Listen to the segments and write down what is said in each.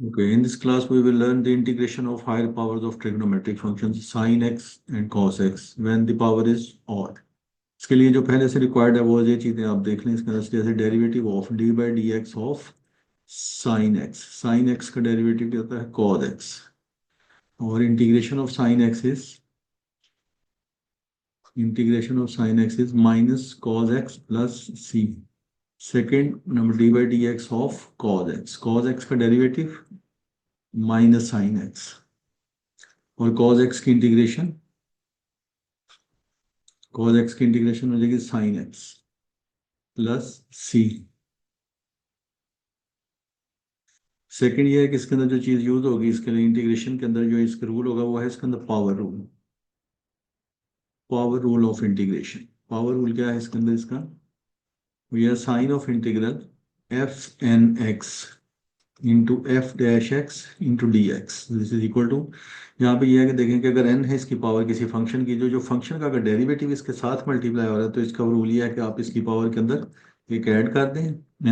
Okay, in this class we will learn the integration of higher powers of trigonometric functions sin x and cos x when the power is odd. इसके लिए जो पहले से required है वो ये चीजें आप देख लें। इसके अंदर जैसे derivative of D by D X of sine x का डेरिवेटिव क्या होता है कॉस एक्स, और integration of sine X is minus cos X plus C. Second number D by D X of cos X का derivative minus sine x, और cos x की integration हो जाएगी sine X plus C. Second ये है कि इसके अंदर जो चीज यूज होगी इसके लिए इंटीग्रेशन के अंदर जो इसका रूल होगा वो है इसके अंदर power rule of integration. Power rule क्या है इसके अंदर इसका, we are sign of integral F N X into F dash x into D X this is equal to, यहाँ पे ये है कि देखें कि अगर n है इसकी पावर किसी फंक्शन की, जो फंक्शन का अगर डेरिवेटिव इसके साथ मल्टीप्लाई हो रहा है तो इसका रूल ये है कि आप इसकी पावर के अंदर एक ऐड कर दें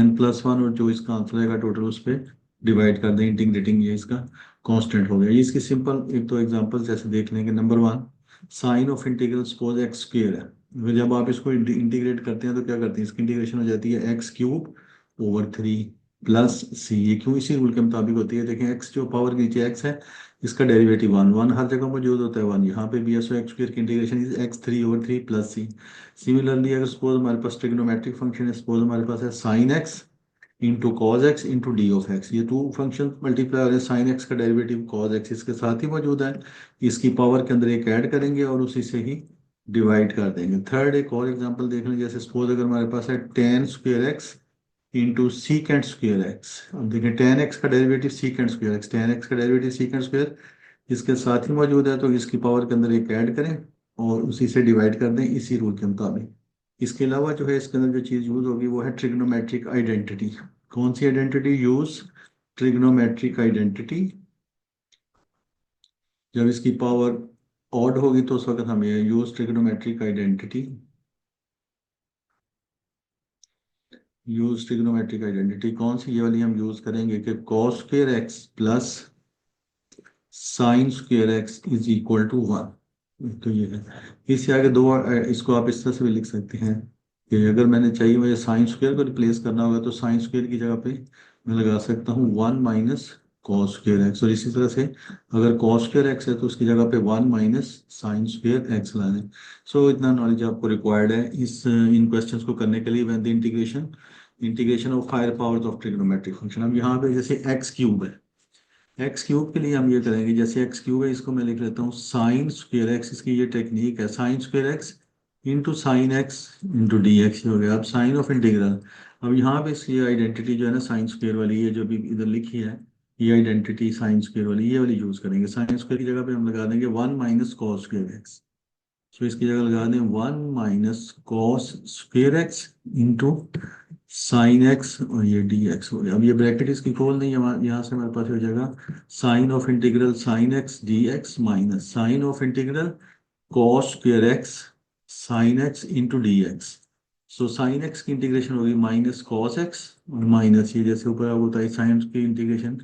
n+1, और जो इसका आंसर आएगा टोटल उस पर डिवाइड कर दें इंटीग्रेटिंग, ये इसका कांस्टेंट हो गया। ये इसकी सिंपल एक तो एग्जांपल जैसे देख लेंगे। Number 1, sign of integral suppose X square है, जब आप इसको इंटीग्रेट करते हैं तो क्या करते हैं, इसकी इंटीग्रेशन हो जाती है x³/3 प्लस सी। ये क्यों इसी रूल के मुताबिक होती है, देखें एक्स जो पावर के नीचे एक्स है इसका डेरिवेटिव 1 हर जगह मौजूद होता है 1, यहाँ पे भी है। सो एक्स स्क्वायर की integration is x3/3 plus C. Similarly अगर सपोज हमारे पास ट्रिग्नोमेट्रिक फंक्शन है, सपोज हमारे पास है sine x into cos x into D of X, ये टू फंक्शन मल्टीप्लाई हो रहे हैं। साइन एक्स का डेरिवेटिव कॉज एक्स इसके साथ ही मौजूद है, इसकी पावर के अंदर एक ऐड करेंगे और उसी से ही डिवाइड कर देंगे। थर्ड एक और एग्जांपल देख लें, जैसे सपोज अगर हमारे पास है ten square x into secant square x. अब देखिए टेन एक्स का derivative secant square x, ten x का डेरिवेटिव सीकेंड स्क्वेयर इसके साथ ही मौजूद है, तो इसकी पावर के अंदर एक ऐड करें और उसी से डिवाइड कर दें इसी रूल के मुताबिक। इसके अलावा जो है इसके अंदर जो चीज़ यूज होगी वो है ट्रिग्नोमेट्रिक आइडेंटिटी। कौन सी आइडेंटिटी यूज, ट्रिग्नोमेट्रिक आइडेंटिटी। जब इसकी पावर ऑड होगी तो उस वक्त हम ये यूज ट्रिग्नोमेट्रिक आइडेंटिटी, कौन सी, ये वाली हम यूज करेंगे कि cos square X plus sine square X is equal to 1। तो ये है, इससे आगे दो इसको आप इस तरह से भी लिख सकते हैं कि अगर मैंने चाहिए मुझे साइन स्क्वायर को रिप्लेस करना होगा तो साइन स्क्वायर की जगह पे मैं लगा सकता हूँ 1 माइनस कॉस स्क्वायर एक्स, और इसी तरह से अगर कॉस स्क्वायर एक्स है तो उसकी जगह पे 1 माइनस साइन स्क्वायर एक्स ला दें। सो इतना नॉलेज आपको रिक्वायर्ड है इन क्वेश्चंस को करने के लिए when the integration of higher powers of trigonometric function. अब यहाँ पे जैसे x³ है, x³ के लिए हम ये करेंगे, जैसे x³ है इसको मैं लिख लेता हूँ साइन स्क्वायर एक्स, इसकी ये टेक्निक है sign square x into sine x into D x हो गया। अब साइन ऑफ इंटीग्रल, अब यहाँ पे इसकी आइडेंटिटी जो है ना साइन स्क्वायर वाली, ये जो भी इधर लिखी है ये आइडेंटिटी साइन स्क्वायर वाली, ये वाली यूज करेंगे। साइन स्क्वायर की जगह पे हम लगा देंगे 1 माइनस कॉस स्क्वायर एक्स, सो इसकी जगह लगा दें 1 minus cos square x into sine x, और ये डी एक्स हो गया। अब ये ब्रैकेट इसकी खोल नहीं है, यहाँ से हमारे पास हो जाएगा sign of integral sine X D x minus sign of integral cos square X sine x into D x. So sine x की इंटीग्रेशन होगी माइनस कॉस एक्स, और माइनस ये जैसे ऊपर होता है साइन की इंटीग्रेशन,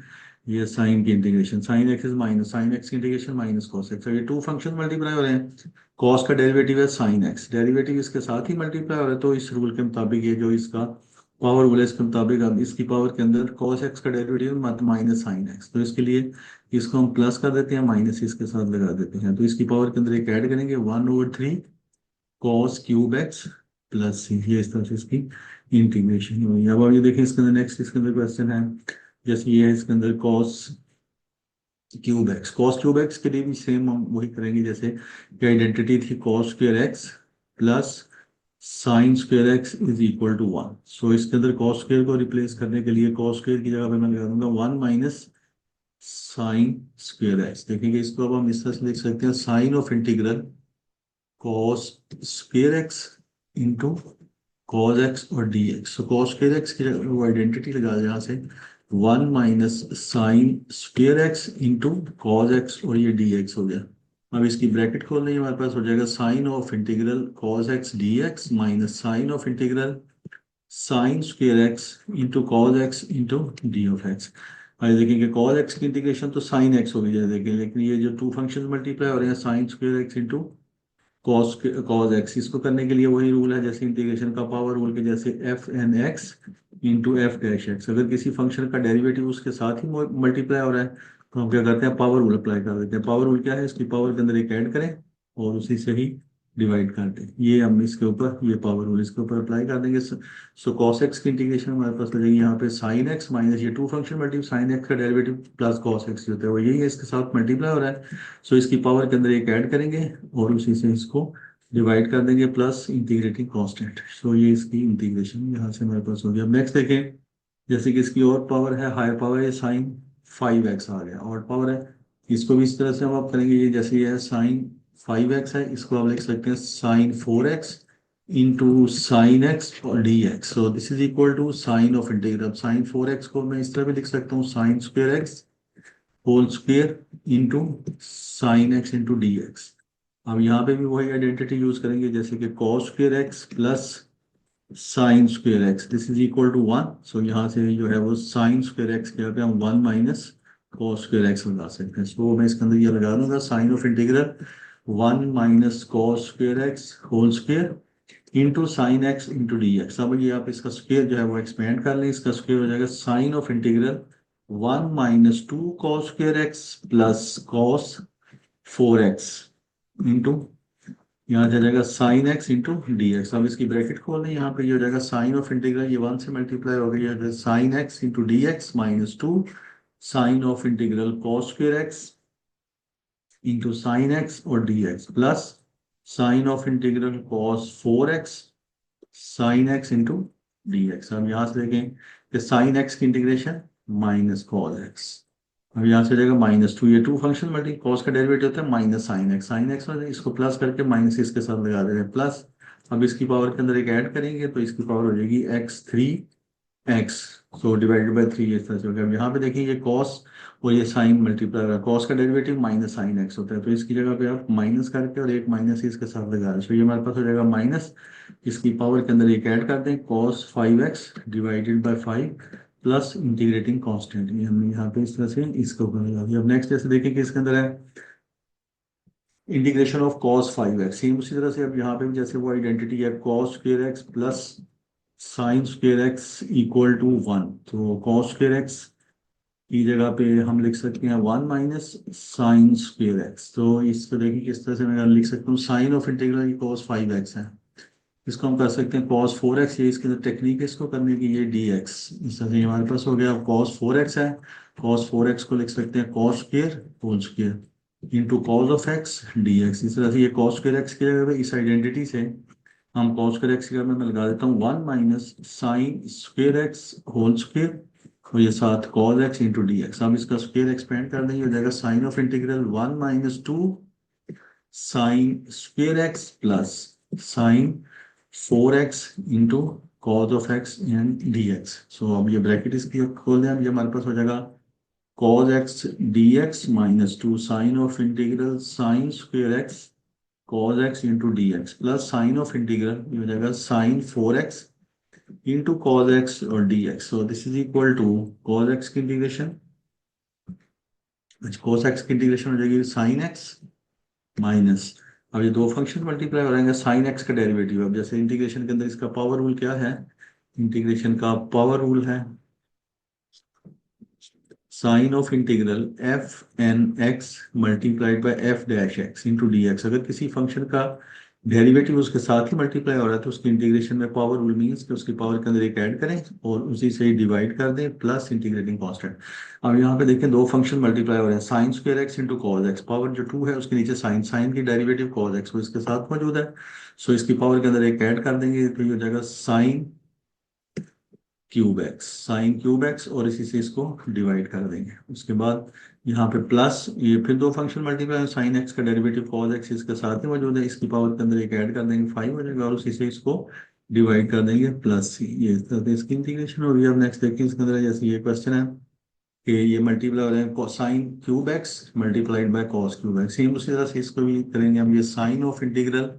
ये साइन की integration sign X is minus sine x की इंटीग्रेशन माइनस कॉस एक्स। ये टू फंक्शन मल्टीप्लाई हो रहे हैं, कॉस का डेरिवेटिव है साइन एक्स, डेरिवेटिव इसके साथ ही मल्टीप्लाई हो रहा है, तो इस रूल के मुताबिक ये जो इसका पावर रूल है इसके मुताबिक अब इसकी पावर के अंदर कॉस एक्स का डेरिवेटिव माइनस साइन एक्स, तो इसके लिए इसको हम प्लस कर देते हैं, माइनस इसके साथ लगा देते हैं, तो इसकी पावर के अंदर एक ऐड करेंगे 1/3 कॉस क्यूब एक्स प्लस सी। ये इस तरह से इसकी इंटीग्रेशन हुई। अब आप ये देखें इसके अंदर नेक्स्ट इसके अंदर क्वेश्चन है, जैसे ये है इसके अंदर कॉस क्यूब एक्स के लिए भी सेम हम वही करेंगे जैसे कि आइडेंटिटी थी cos square X plus sine square X is equal to 1। So इसके अंदर कॉस स्क्वायर को रिप्लेस करने के लिए कॉस स्क्वायर की जगह पे मैं लगा दूंगा 1 माइनस साइन स्क्वायर एक्स। देखेंगे इसको अब हम इस तरह से लिख सकते हैं sign of integral cos square x into cos x और d x. So cos square x की वो आइडेंटिटी लगा दें यहाँ से 1 minus sine square x into cos x, और ये डी एक्स हो गया। अब इसकी ब्रैकेट खोल लेंगे, हमारे पास हो जाएगा sign of integral cos X D x minus sign of integral sine square x into cos x into D of X. और देखेंगे कॉज एक्स की इंटीग्रेशन तो साइन एक्स होगी जैसे देखें, लेकिन ये जो टू फंक्शन मल्टीप्लाई हो रहे हैं sign square x into cos cos x, इसको करने के लिए वही रूल है जैसे इंटीग्रेशन का पावर रूल के जैसे F N X into F dash X. अगर किसी फंक्शन का डेरिवेटिव उसके साथ ही मल्टीप्लाई हो रहा है तो हम क्या करते हैं, पावर रूल अप्लाई कर देते हैं। पावर रूल क्या है, इसकी पावर के अंदर एक ऐड करें और उसी से ही डिवाइड कर दें। ये हम इसके ऊपर ये पावर रूल इसके ऊपर अप्लाई कर देंगे। सो कॉस एक्स की इंटीग्रेशन हमारे पास हो जाएगी यहाँ पे साइन एक्स माइनस ये two function multiply sine x का डेरिवेटिव प्लस कॉस एक्स होता है वो यही है, इसके साथ मल्टीप्लाई हो रहा है। सो इसकी पावर के अंदर एक ऐड करेंगे और उसी से इसको डिवाइड कर देंगे प्लस इंटीग्रेटिंग कांस्टेंट। सो ये इसकी इंटीग्रेशन यहाँ से हमारे पास हो गया। अब नेक्स्ट देखें, जैसे कि इसकी और पावर है, हायर पावर है साइन 5x आ गया और पावर है, इसको भी इस तरह से हम आप करेंगे। ये जैसे ये है साइन 5x है, इसको आप लिख सकते हैं sine 4x into sine x और d x. So this is equal to sign of integral. Sine 4x को मैं इस तरह भी लिख सकता हूँ sine square x whole square into sine x into D x. अब यहाँ पे भी वही आइडेंटिटी यूज करेंगे जैसे कि cos square x plus sine square x this is equal to 1। So यहाँ से जो है वो साइन स्क्वेयर एक्स के यहाँ पे हम 1 माइनस कॉस स्क्वेयर एक्स लगा सकते हैं। सो मैं इसके अंदर ये लगा दूंगा sign of integral 1 minus cos square x whole square into sine x into D x. अब ये आप इसका स्क्वेयर जो है वो एक्सपेंड कर लें, इसका स्क्वेयर हो जाएगा sign of integral 1 minus 2 cos square x plus cos 4x into यहाँ आ जाएगा sine x into D x. अब इसकी ब्रैकेट खोल दें, यहाँ पे ये हो जाएगा साइन ऑफ इंटीग्रल ये 1 से मल्टीप्लाई हो गई sine x into D x minus 2 sign of integral cos square x into sine x और d x plus sign of integral cos 4x sine x into D x. अब यहाँ से देखें कि साइन एक्स की integration minus cos x. अब यहाँ से हो जाएगा माइनस 2, ये टू फंक्शन मल्टी कॉस का डेरिवेटिव होता है माइनस साइन एक्स में इसको प्लस करके माइनस इसके साथ लगा दे रहे हैं प्लस। अब इसकी पावर के अंदर एक ऐड करेंगे तो इसकी पावर हो जाएगी x3x सो डिवाइडेड बाय 3 इस तरह से हो गया। अब यहाँ पे देखिए ये कॉस और ये साइन मल्टीप्लाई हो रहा है, कॉस का डेरिवेटिव माइनस साइन एक्स होता है तो इसकी जगह पे आप माइनस करके और एक माइनस इसके साथ लगा रहे हैं। तो ये हमारे पास हो जाएगा माइनस, इसकी पावर के अंदर एक ऐड कर दें cos 5x divided by 5 plus integrating constant. ये हमने यहाँ पे इस तरह से इसको लगा दिया। अब नेक्स्ट जैसे देखिए कि इसके अंदर है integration of cos 5x, same उसी तरह से अब यहाँ पे भी जैसे वो आइडेंटिटी है cos square x plus sine square x equal to 1। तो cos स्क्वेयर एक्स की जगह पे हम लिख सकते हैं 1 माइनस साइन स्क्वेयर एक्स। तो इसको देखिए किस तरह से मैं लिख सकता हूँ, sign of integral cos 5x है, इसको हम कर सकते हैं cos 4x, ये इसके अंदर टेक्निक है इसको करने की ये dx। इस तरह से हमारे पास हो गया cos 4x है, cos 4x को लिख सकते हैं cos square whole square into cos of x dx। इस तरह से ये cos स्क्वेयर x की जगह पे इस आइडेंटिटी से हम cos स्क्वेयर x की जगह में मैं लगा देता हूँ 1 minus sine square x whole square और ये साथ cos x into D x. हम इसका स्क्वेयर एक्सपेंड कर देंगे हो जाएगा sign of integral 1 minus 2 sine square x plus sine 4x into cos of x and d x. So अब ये ब्रैकेट इसकी खोल दें, ये हमारे पास हो जाएगा cos x D x minus 2 sign of integral sine square x cos x into D x plus sign of integral ये हो जाएगा sine 4x into cos x और d x. So this is equal to cos x की integration, cos x की integration हो जाएगी sine x minus, अब ये दो फंक्शन मल्टीप्लाई हो रहेंगे साइन एक्स का डेरिवेटिव। अब जैसे इंटीग्रेशन के अंदर इसका पावर रूल क्या है, इंटीग्रेशन का पावर रूल है sign of integral F N x multiplied by f dash x into D x. अगर किसी फंक्शन का डेरिवेटिव उसके साथ ही मल्टीप्लाई हो रहा है तो उसकी इंटीग्रेशन में पावर रूल मीन्स कि उसकी पावर के अंदर एक ऐड करें और उसी से ही डिवाइड कर दें प्लस इंटीग्रेटिंग कांस्टेंट। अब यहाँ पे देखें दो फंक्शन मल्टीप्लाई हो रहे हैं sign square x into cos x, power जो 2 है उसके नीचे साइन, साइन की डेरिवेटिव कॉज एक्स वो इसके साथ मौजूद है। सो इसकी पावर के अंदर एक ऐड कर देंगे तो ये हो जाएगा sign cube x, sign cube x और इसी से इसको डिवाइड कर देंगे। उसके बाद यहाँ पे प्लस ये फिर दो फंक्शन मल्टीप्लाई साइन एक्स का डेरिवेटिव कॉस एक्स इसके साथ ही मौजूद है, इसकी पावर के अंदर एक ऐड कर देंगे 5 हो जाएगा और उसी से इसको डिवाइड कर देंगे प्लस सी। ये इस तरह से इसकी इंटीग्रेशन हो रही है। अब नेक्स्ट देखिए इसके अंदर जैसे ये क्वेश्चन है कि ये मल्टीप्लाई हो रहे हैं sign cube x multiplied by cos cube x, same उसी तरह से इसको भी करेंगे हम। ये साइन ऑफ इंटीग्रल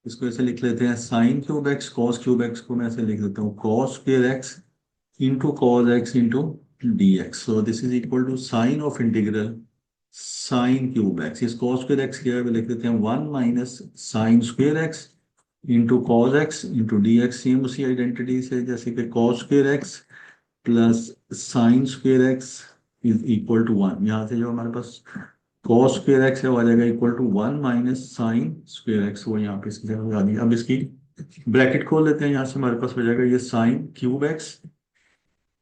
इसको ऐसे लिख लेते हैं sign cube x, cos cube x को मैं ऐसे लिख देता हूँ cos square x into cos x into dx. So this is equal to sine of integral sign cube x. इस cos स्क्वायर एक्स क्या है लिख देते हैं 1 minus sine square x into cos x into D x. Same उसी identity से जैसे कि cos square X plus sine square X is equal to 1. यहाँ से जो हमारे पास cos स्क्वायर एक्स है वो आ जाएगा equal to 1 minus sine square x. वो यहाँ पे इसकी जगह लगा दी. अब इसकी ब्रैकेट खोल लेते हैं. यहाँ से हमारे पास हो जाएगा ये sine cube x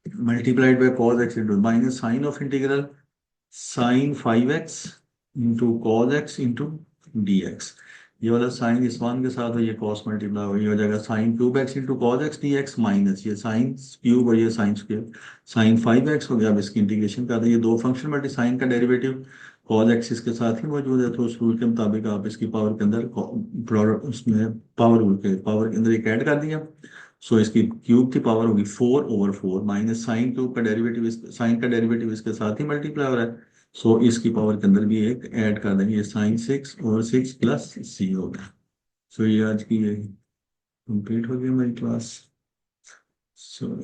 multiplied by cos x into minus sign of integral sine 5x into cos x into D x. ये वाला साइन इस वन के साथ हो ये कॉस मल्टीप्लाई हो ये हो जाएगा sign cube x into cos X D x minus ये साइन क्यूब और ये साइन स्क्वायर साइन 5x हो गया. अब इसकी इंटीग्रेशन कर दें. ये दो फंक्शन बटे साइन का डेरिवेटिव कॉस एक्स इसके साथ ही मौजूद है तो उस रूल के मुताबिक आप इसकी पावर के अंदर उसमें पावर रूल के पावर के अंदर एक ऐड कर दिया. सो इसकी क्यूब की पावर होगी 4/4 माइनस साइन क्यूब का डेरिवेटिव साइन का डेरिवेटिव इसके साथ ही मल्टीप्लाई हो रहा है. सो इसकी पावर के अंदर भी एक ऐड कर देंगे. ये साइन 6 और 6 प्लस सी होगा. सो ये आज की ये कंप्लीट हो गई हमारी क्लास. सो